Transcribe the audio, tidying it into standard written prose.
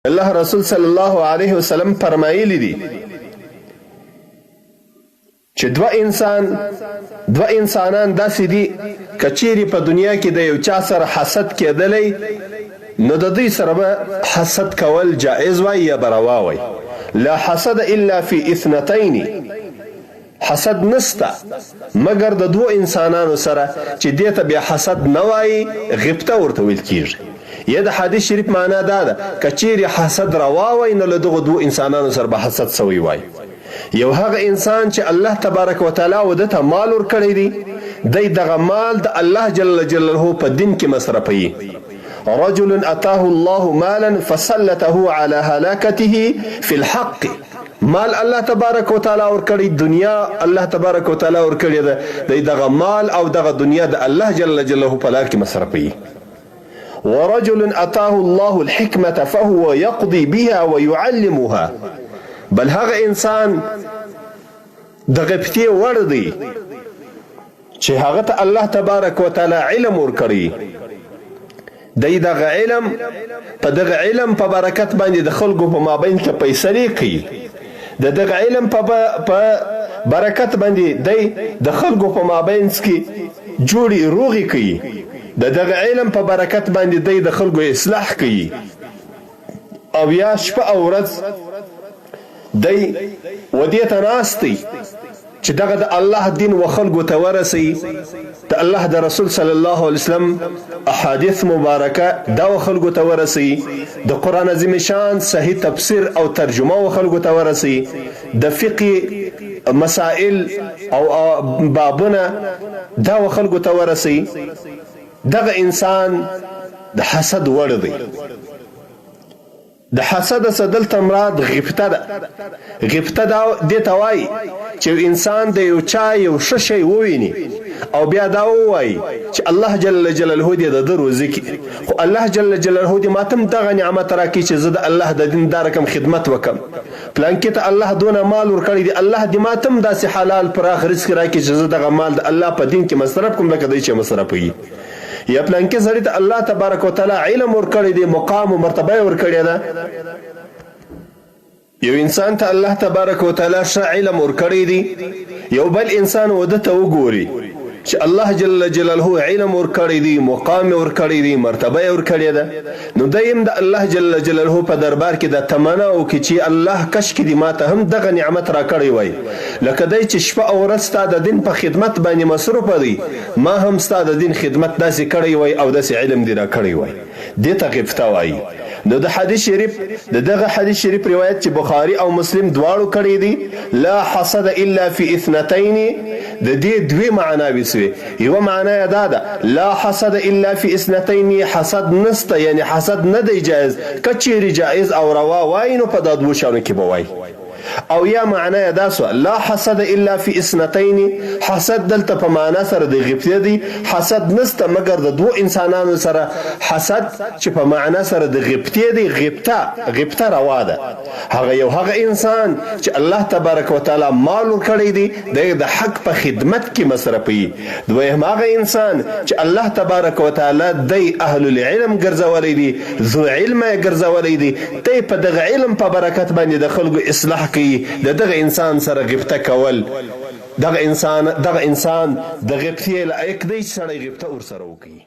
الله رسول صلی الله علیه وسلم فرمایلی دي چې دو انسانان داسې دي کچيري په دنیا کې د یو چا سره حسد کېدلی نو د دوی سره به حسد کول جائز وای یا بروا وای. لا حسد الا فی اثنتین، حسد نستا مگر د دو انسانانو سره چې دیته بیا حسد نه وای غیبته ورته ویل کیږي. یا د حدیث شریف معنا دا ده کچيري حسد روا وای نو له دغه دو انسانانو سره به حسد سوی وای. یو هغه انسان چې الله تبارک وتعالى ودته مال ورکړی دی دغه مال د الله جل جلاله په دین کې مصرفوي. رجل اتاه الله مالا فسلته على هلاكته في الحق، مال الله تبارک وتعالى ورکړی دنیا الله تبارک وتعالى ورکړی ده دغه مال او دغه دنیا د الله جل جلاله په لار کې مصرفوي. ورجل اتاه الله الحكمة فهو يقضي بها ويعلمها، بل هغه انسان د غیبتي وړ دی چې هغه ته الله تبارک وتعالى علم ورکړي دغه علم په برکت باندې د خلکو په مابین کې فیصله کوي. دغه علم په برکت باندې د خلکو په مابین کې جوړي روغي کوي. دغه علم په برکت باندې د خلکو اصلاح کوي. او یا شپه او ورځ دی ودیته ناستی چې دغه د الله دین و خلکو ته ورسي. د الله د رسول صلی الله علیه وسلم احادیث مبارکه دا و خلکو ته ورسي. د قرآن عظیم شان صحیح تفسیر او ترجمه و خلکو ته ورسي. د فقه مسائل او بابونه دا و خلکو ته ورسي. دغه انسان د حسد وړ دی. د حسد دلته مراد غیبته ده. غیبته دې ته وایي چې انسان د یو چا یو ښه شی وویني او بیا دا ووایي چې الله جل جلاله دې د ده روزي کړي، خو الله جل جلاله دې ماته هم دغه نعمت راکړي چې زه د الله د دین دا رقم خدمت وکړم. پلانکې ته الله دونه مال ورکړی دی، الله دې ماته هم داسې حلال پراخ رزق راکړي چې زه دغه مال د الله په دین کې مصرف کړم لکه دوی چې مصرفوي. یا پلانکې سړي ته الله تبارک وتعالى علم ورکړی دی، مقام او مرتبه ورکړی ده. یو انسان ته الله تبارک وتعالى ښه علم ورکړی دی، یو بل انسان ودته وګوري چې الله جل جلاله علم ورکړی دی، مقام ورکړی دی، مرتبه ورکړی ده، نو دیم د الله جل جلاله په دربار کې د تمنا او کې چې الله کش کې دی ماته هم دغه نعمت راکړی وای لکه دای چې شپه او ورځ ستا د دین په خدمت باندې مصروف دی، ما هم ستا د دین خدمت داسې کړی وای او داسې علم دی راکړی وای. دې ته غیبته وایي. نو د حدیث شریف دغه حدیث شریف روایت چې بخاری او مسلم دواړو کړی دي لا حسد الا فی اثنتین، د دې دوی معناوي سوي. یو معنا دا ده لا حسد الا فی اثنتین، حسد نسته یعنی حسد نه دی جائز. کچيري جائز او روا وای نو په دادو شانو کې بوای. او یا معنا دا سو لا حسد الا فی اثنتین، حسد دلته په معنا سره د غیبته دی. حسد نسته مگر د دو انسانانو سره حسد چې په معنا سره د غیبته دی. غیبته روا ده. هغه انسان چې الله تبارک وتعالى مال ورکړی دی د حق په خدمت کې مصرفوي. دویم هغه انسان چې الله تبارک وتعالى د اهل العلم ګرځولې دي، ذو علم ګرځولې دي، ته په دغه علم په برکت باندې د خلکو اصلاح کوي. دغه انسان سره غیبته کول دغه انسان د غیبتې لایق دی چې سړی غیبته ورسره وکړي.